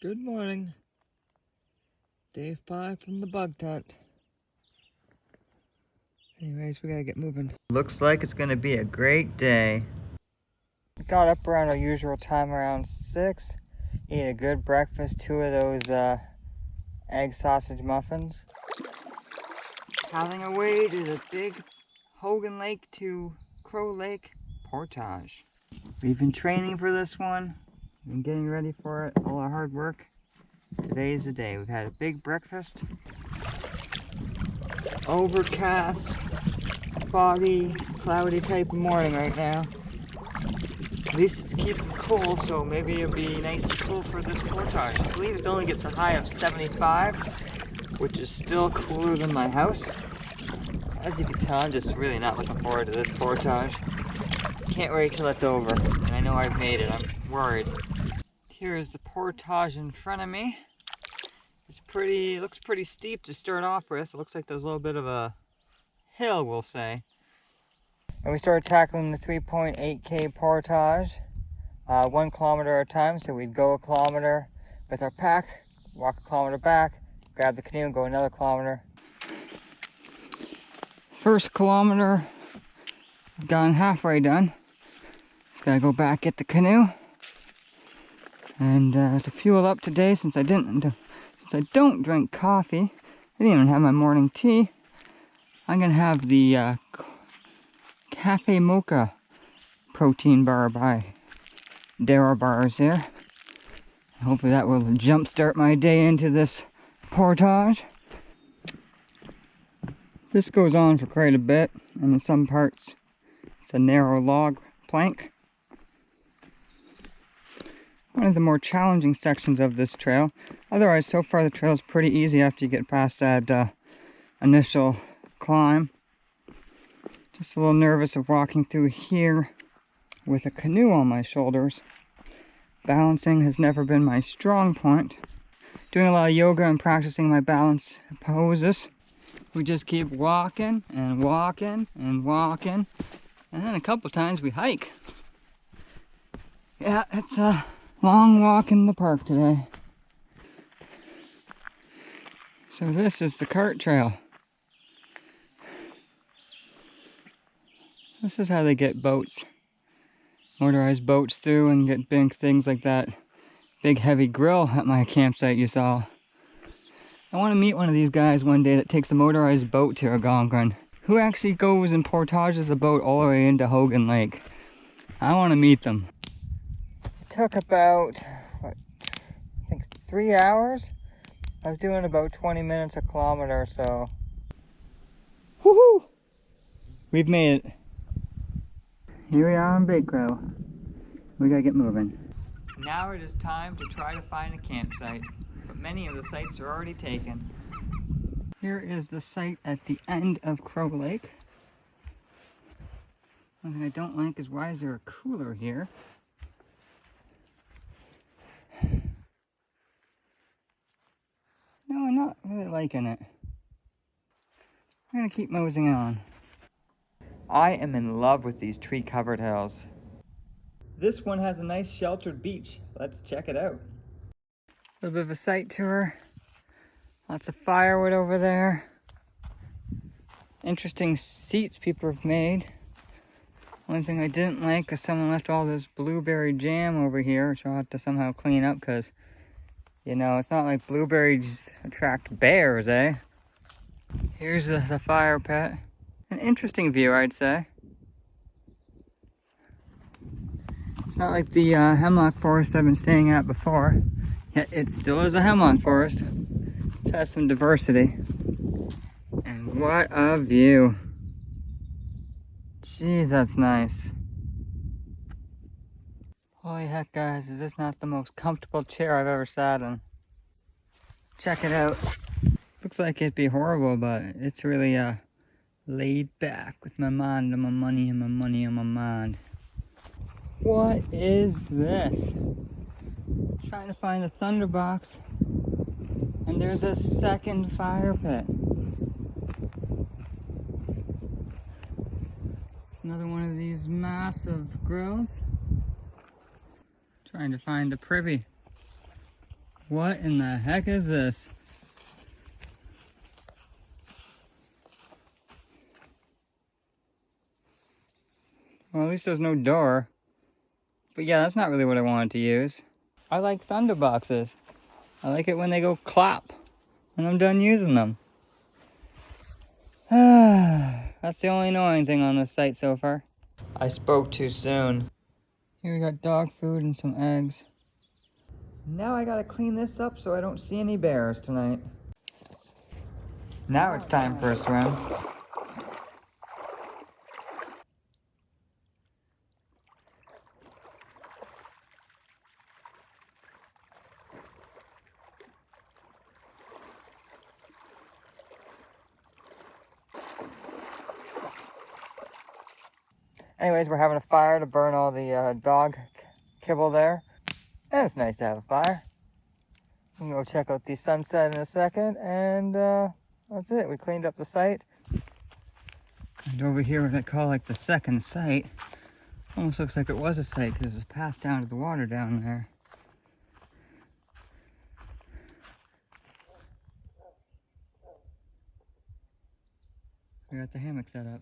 Good morning. Day 5 from the bug tent. Anyways, we gotta get moving. Looks like it's gonna be a great day. We got up around our usual time, around 6. Ate a good breakfast, 2 of those egg sausage muffins. Paddling our way to the big Hogan Lake to Crow Lake, Portage. We've been training for this one. We've been getting ready for it, all our hard work. Today is the day. We've had a big breakfast. Overcast, foggy, cloudy type of morning right now. At least it's keeping cool, so maybe it'll be nice and cool for this portage. I believe it only gets a high of 75, which is still cooler than my house. As you can tell, I'm just really not looking forward to this portage. Can't wait till it's over, and I know I've made it. I'm worried. Here is the portage in front of me. It looks pretty steep to start off with. It looks like there's a little bit of a hill, we'll say. And we started tackling the 3.8K portage, 1 kilometer at a time. So we'd go a kilometer with our pack, walk a kilometer back, grab the canoe and go another kilometer. First kilometer, I've gotten halfway done. Just gotta go back, get the canoe. And to fuel up today, since I don't drink coffee, I didn't even have my morning tea, I'm gonna have the Cafe Mocha protein bar by Dara Bars there. Hopefully that will jumpstart my day into this portage. This goes on for quite a bit, and in some parts it's a narrow log plank. One of the more challenging sections of this trail. Otherwise, so far the trail is pretty easy after you get past that initial climb. Just a little nervous of walking through here with a canoe on my shoulders. Balancing has never been my strong point. Doing a lot of yoga and practicing my balance poses. We just keep walking and walking and walking. And then a couple times we hike. Yeah, it's a long walk in the park today. So this is the cart trail. This is how they get boats, motorized boats through, and get big things like that big heavy grill at my campsite you saw. I want to meet one of these guys one day that takes a motorized boat to Algonquin. Who actually goes and portages a boat all the way into Hogan Lake? I want to meet them. It took about, I think 3 hours? I was doing about 20 minutes a kilometer, so. Woohoo! We've made it. Here we are on Big Crow. We gotta get moving. Now it is time to try to find a campsite, but many of the sites are already taken. Here is the site at the end of Crow Lake. One thing I don't like is, why is there a cooler here? No, I'm not really liking it. I'm gonna keep moseying on. I am in love with these tree-covered hills. This one has a nice sheltered beach. Let's check it out. A little bit of a site tour. Lots of firewood over there. Interesting seats people have made. Only thing I didn't like is someone left all this blueberry jam over here, which I'll have to somehow clean up because, you know, it's not like blueberries attract bears, eh? Here's the fire pit. An interesting view, I'd say. It's not like the hemlock forest I've been staying at before. Yet it still is a hemlock forest. It has some diversity. And what a view. Jeez, that's nice. Holy heck, guys, is this not the most comfortable chair I've ever sat in? Check it out. Looks like it'd be horrible, but it's really laid back with my mind and my money and my money on my mind. What is this? Trying to find the thunderbox, and there's a second fire pit. It's another one of these massive grills. Trying to find the privy. What in the heck is this? Well, at least there's no door. But yeah, that's not really what I wanted to use. I like thunder boxes. I like it when they go clap when I'm done using them. That's the only annoying thing on this site so far. I spoke too soon. Here we got dog food and some eggs. Now I gotta clean this up so I don't see any bears tonight. Now it's time for a swim. Anyways, we're having a fire to burn all the dog kibble there. And it's nice to have a fire. We can go check out the sunset in a second, and that's it. We cleaned up the site. And over here, what I call like the second site, almost looks like it was a site because there's a path down to the water down there. We got the hammock set up.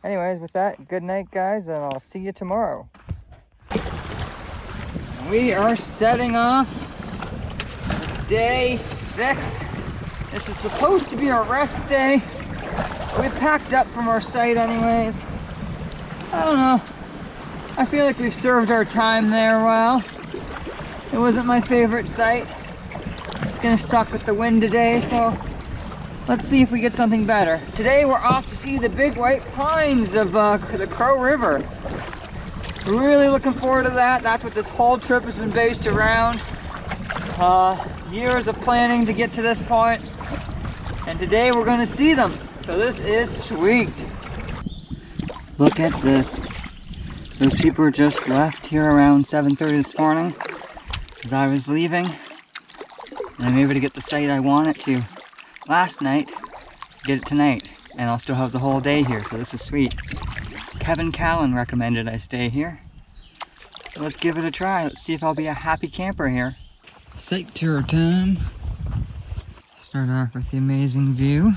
Anyways, with that, good night, guys, and I'll see you tomorrow. We are setting off day 6. This is supposed to be our rest day. We packed up from our site anyways. I don't know. I feel like we've served our time there well. It wasn't my favorite site. It's gonna suck with the wind today, so let's see if we get something better. Today we're off to see the big white pines of the Crow River. Really looking forward to that. That's what this whole trip has been based around. Years of planning to get to this point. And today we're going to see them. So this is sweet. Look at this. Those people just left here around 7:30 this morning as I was leaving. And I'm able to get the site I wanted to last night, get it tonight, and I'll still have the whole day here, so this is sweet. Kevin Callan recommended I stay here. So let's give it a try. Let's see if I'll be a happy camper here. Site tour time. Start off with the amazing view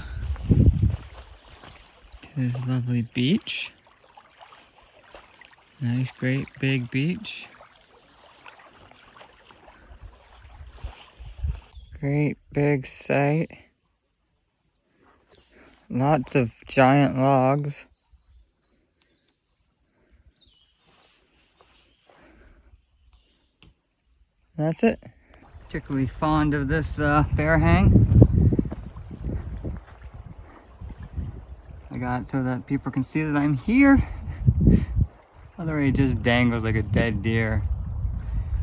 to this lovely beach. Nice, great big beach. Great big site. Lots of giant logs. That's it. Particularly fond of this bear hang. I got it so that people can see that I'm here. Otherwise it just dangles like a dead deer.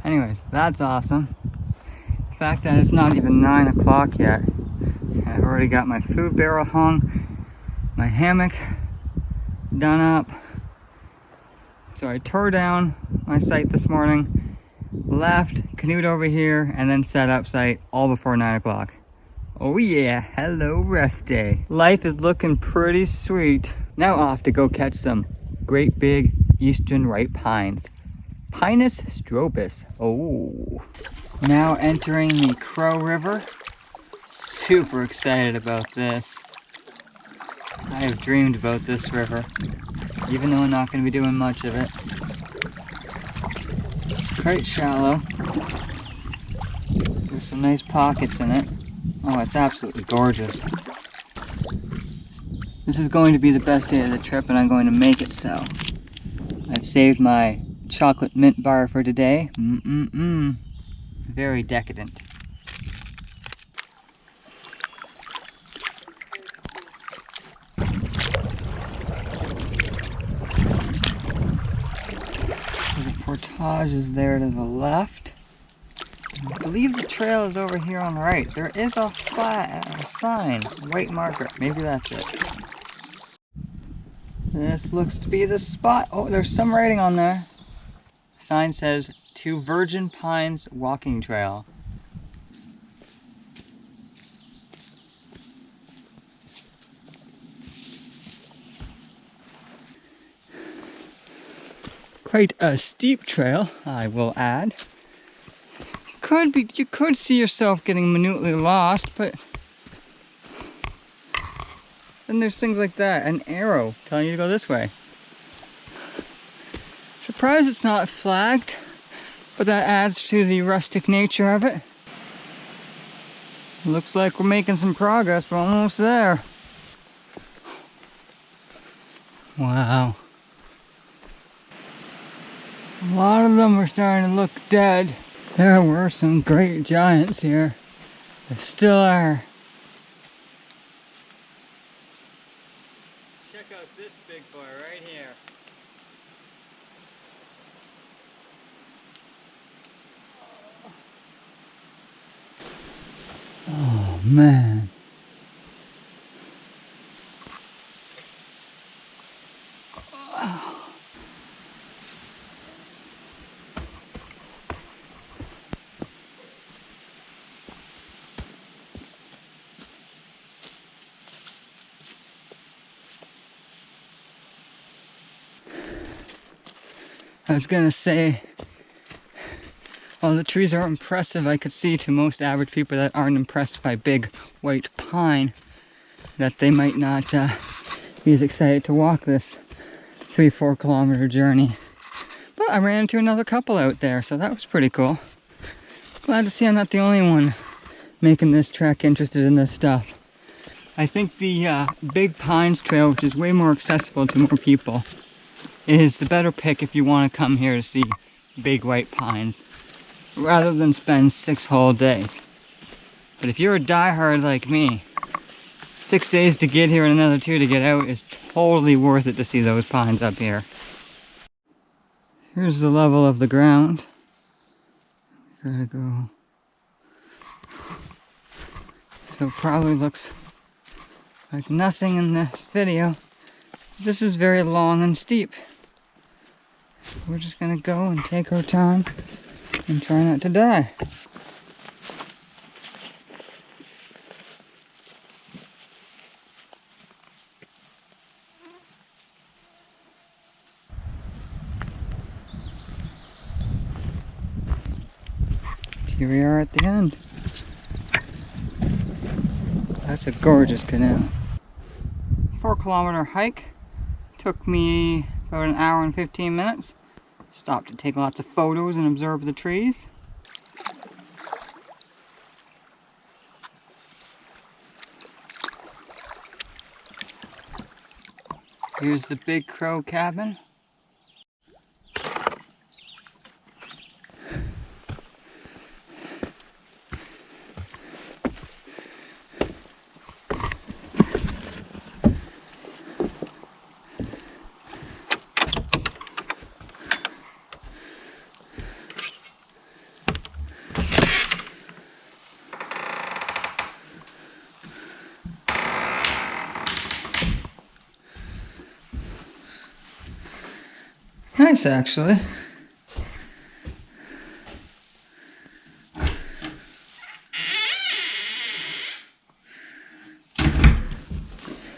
Anyways, that's awesome. The fact that it's not even 9 o'clock yet. I've already got my food barrel hung, my hammock done up. So I tore down my site this morning, left, canoed over here, and then set up site all before 9 o'clock. Oh yeah, hello rest day. Life is looking pretty sweet. Now off to go catch some great big eastern ripe pines. Pinus strobus. Oh. Now entering the Crow River. Super excited about this. I have dreamed about this river, even though I'm not going to be doing much of it. It's quite shallow. There's some nice pockets in it. Oh, it's absolutely gorgeous. This is going to be the best day of the trip, and I'm going to make it so. I've saved my chocolate mint bar for today. Very decadent. The Portage is there to the left. I believe the trail is over here on the right. There is a sign, a white marker. Maybe that's it. This looks to be the spot. Oh, there's some writing on there. The sign says, "To Virgin Pines Walking Trail." Quite a steep trail, I will add. you could see yourself getting minutely lost, but then there's things like that, an arrow telling you to go this way. Surprised it's not flagged, but that adds to the rustic nature of it. Looks like we're making some progress, we're almost there. Wow. A lot of them are starting to look dead. There were some great giants here. There still are. Check out this big boy right here. Oh man. I was gonna say, while the trees are impressive, I could see to most average people that aren't impressed by big white pine that they might not be as excited to walk this 3-4 kilometer journey. But I ran into another couple out there, so that was pretty cool. Glad to see I'm not the only one making this trek interested in this stuff. I think the Big Pines Trail, which is way more accessible to more people, is the better pick if you want to come here to see big white pines, rather than spend 6 whole days. But if you're a diehard like me, 6 days to get here and another 2 to get out is totally worth it to see those pines up here. Here's the level of the ground. Gotta go. So it probably looks like nothing in this video. This is very long and steep. We're just gonna go and take our time and try not to die. Here we are at the end. That's a gorgeous canal. 4-kilometer hike. Took me about 1 hour and 15 minutes. Stopped to take lots of photos and observe the trees. Here's the Big Crow cabin. Nice, actually.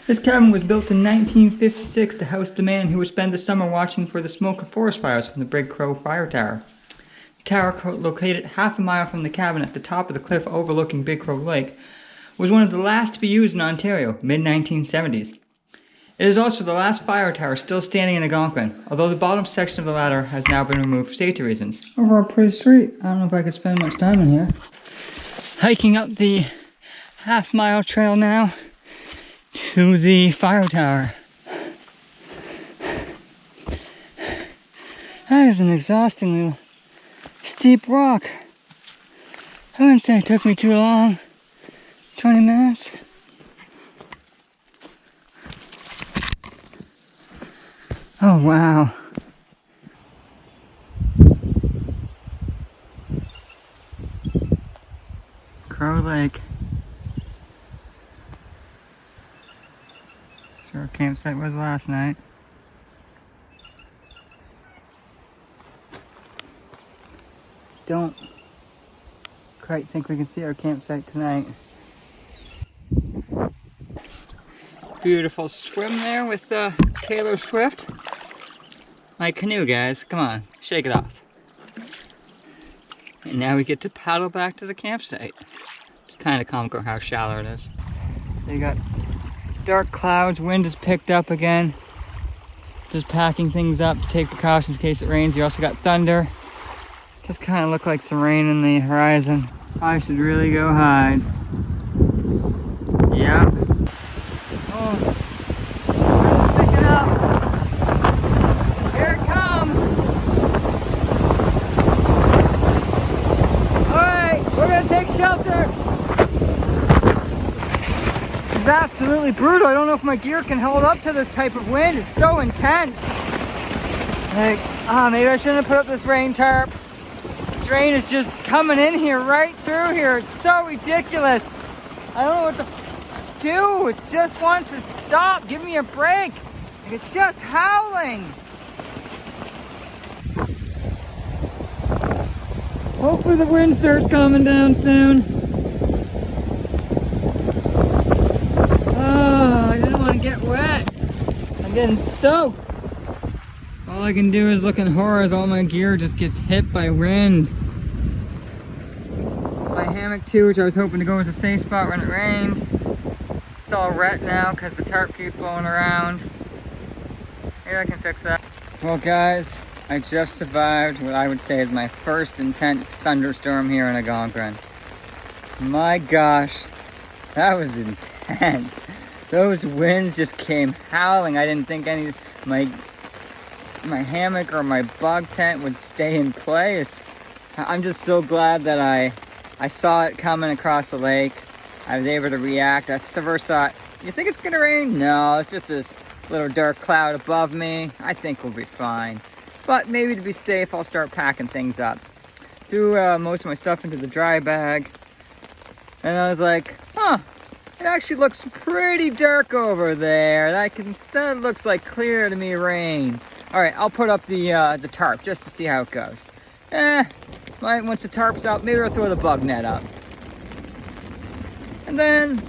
This cabin was built in 1956 to house the man who would spend the summer watching for the smoke of forest fires from the Big Crow Firetower. The tower, located half a mile from the cabin at the top of the cliff overlooking Big Crow Lake, was one of the last to be used in Ontario, mid-1970s. It is also the last fire tower still standing in Algonquin, although the bottom section of the ladder has now been removed for safety reasons. Overall pretty street. I don't know if I could spend much time in here. Hiking up the half-mile trail now to the fire tower. That is an exhaustingly steep rock. I wouldn't say it took me too long. 20 minutes. Oh wow. Crow Lake. That's where our campsite was last night. Don't quite think we can see our campsite tonight. Beautiful swim there with Taylor Swift. My canoe, guys. Come on, shake it off. And now we get to paddle back to the campsite. It's kind of comical how shallow it is. So you got dark clouds, wind is picked up again. Just packing things up to take precautions in case it rains. You also got thunder. Just kind of look like some rain in the horizon. I should really go hide. Yep. Oh, pick it up. Here it comes. All right, we're gonna take shelter. This is absolutely brutal. I don't know if my gear can hold up to this type of wind. It's so intense. Like, maybe I shouldn't have put up this rain tarp. This rain is just coming in here, right through here. It's so ridiculous. I don't know what to do. It just wants to stop. Give me a break. Like, it's just howling. Hopefully the wind starts calming down soon. Oh, I didn't want to get wet. I'm getting soaked. All I can do is look in horror as all my gear just gets hit by wind. My hammock too, which I was hoping to go as a safe spot when it rained. It's all wet now because the tarp keeps blowing around. Maybe I can fix that. Well guys, I just survived what I would say is my first intense thunderstorm here in Algonquin. My gosh, that was intense. Those winds just came howling. I didn't think any my hammock or my bug tent would stay in place. I'm just so glad that I saw it coming across the lake. I was able to react. That's the first thought. You think it's gonna rain? No, it's just this little dark cloud above me. I think we'll be fine. But maybe to be safe, I'll start packing things up. Threw most of my stuff into the dry bag. And I was like, it actually looks pretty dark over there. That looks like clear to me rain. All right, I'll put up the tarp just to see how it goes. Once the tarp's up, maybe I'll throw the bug net up. And then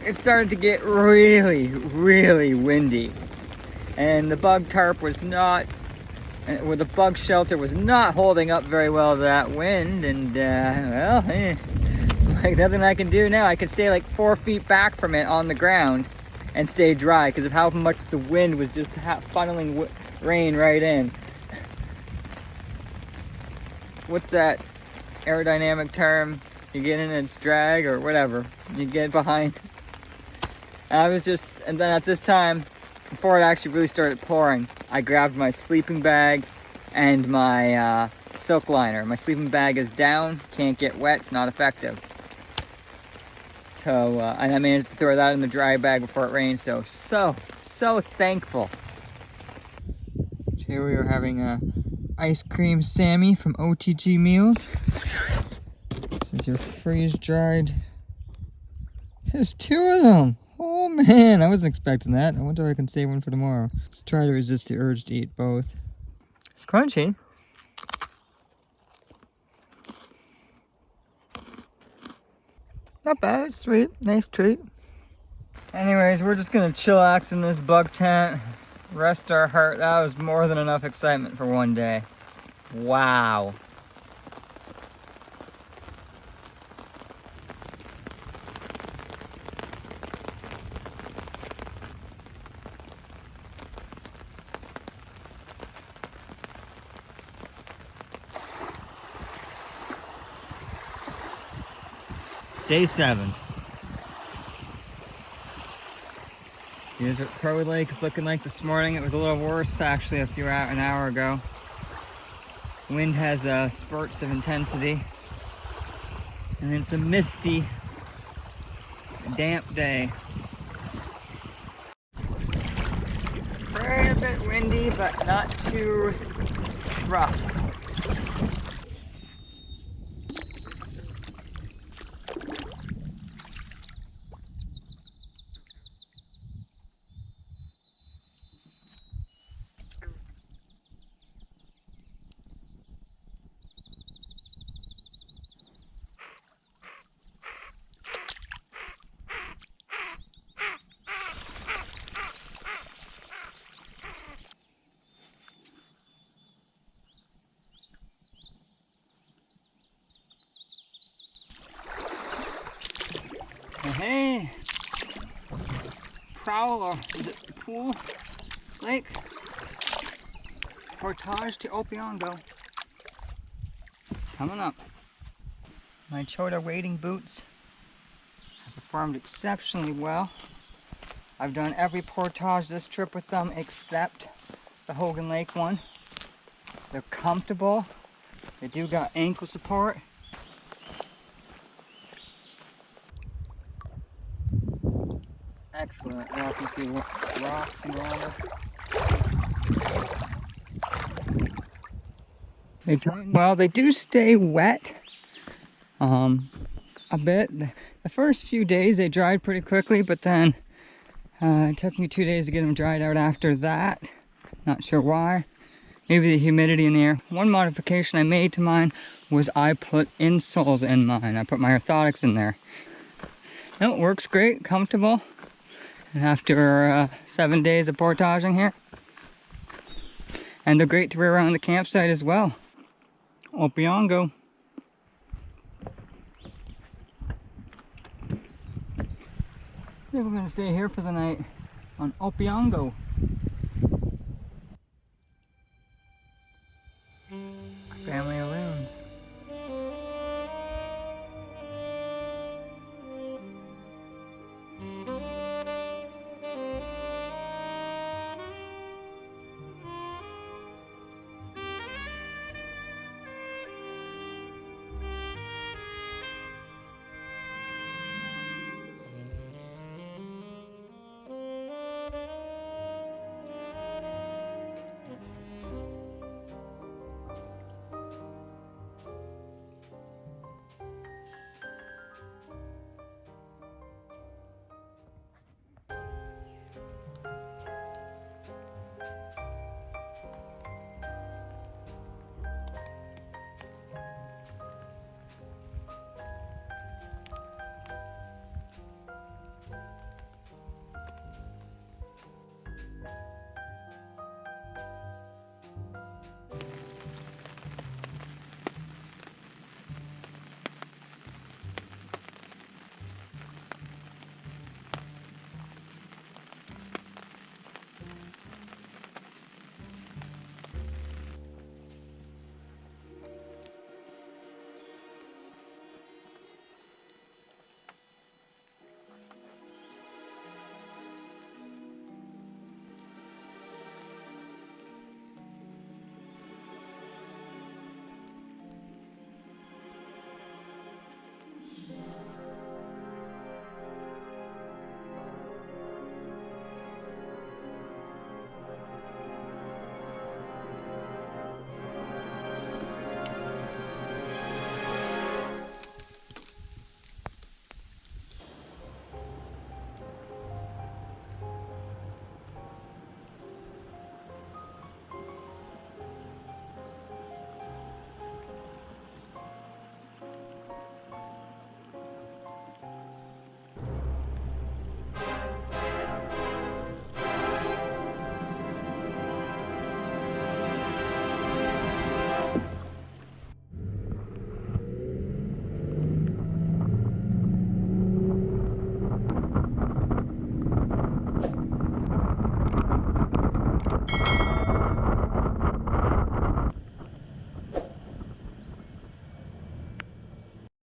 it started to get really, really windy. And the bug tarp was not, or the bug shelter was not holding up very well to that wind. And like nothing I can do now. I could stay like 4 feet back from it on the ground and stay dry because of how much the wind was just funneling rain right in. What's that aerodynamic term? You get in its drag or whatever. You get behind. And then at this time, before it actually really started pouring, I grabbed my sleeping bag and my silk liner. My sleeping bag is down, can't get wet, it's not effective. So, and I managed to throw that in the dry bag before it rained, so thankful. Here we are having a ice cream Sammy from OTG Meals. This is your freeze-dried. There's 2 of them. Oh man, I wasn't expecting that. I wonder if I can save one for tomorrow. Let's try to resist the urge to eat both. It's crunchy. Not bad, it's sweet, nice treat. Anyways, we're just gonna chillax in this bug tent, rest our heart. That was more than enough excitement for one day. Wow. Day 7. Here's what Crow Lake is looking like this morning. It was a little worse actually an hour ago. Wind has spurts of intensity. And it's a misty, damp day. Very a bit windy, but not too rough. Hey, Prowl, or is it Pool Lake? Portage to Opeongo. Coming up. My Chota wading boots have performed exceptionally well. I've done every portage this trip with them except the Hogan Lake one. They're comfortable. They do got ankle support. Excellent walking through rocks and water. They dry well. They do stay wet a bit. The first few days they dried pretty quickly, but then it took me 2 days to get them dried out after that. Not sure why. Maybe the humidity in the air. One modification I made to mine was I put insoles in mine. I put my orthotics in there. No, it works great, comfortable. And after 7 days of portaging here. And they're great to wear around the campsite as well. Opeongo. I think we're going to stay here for the night on Opeongo. Family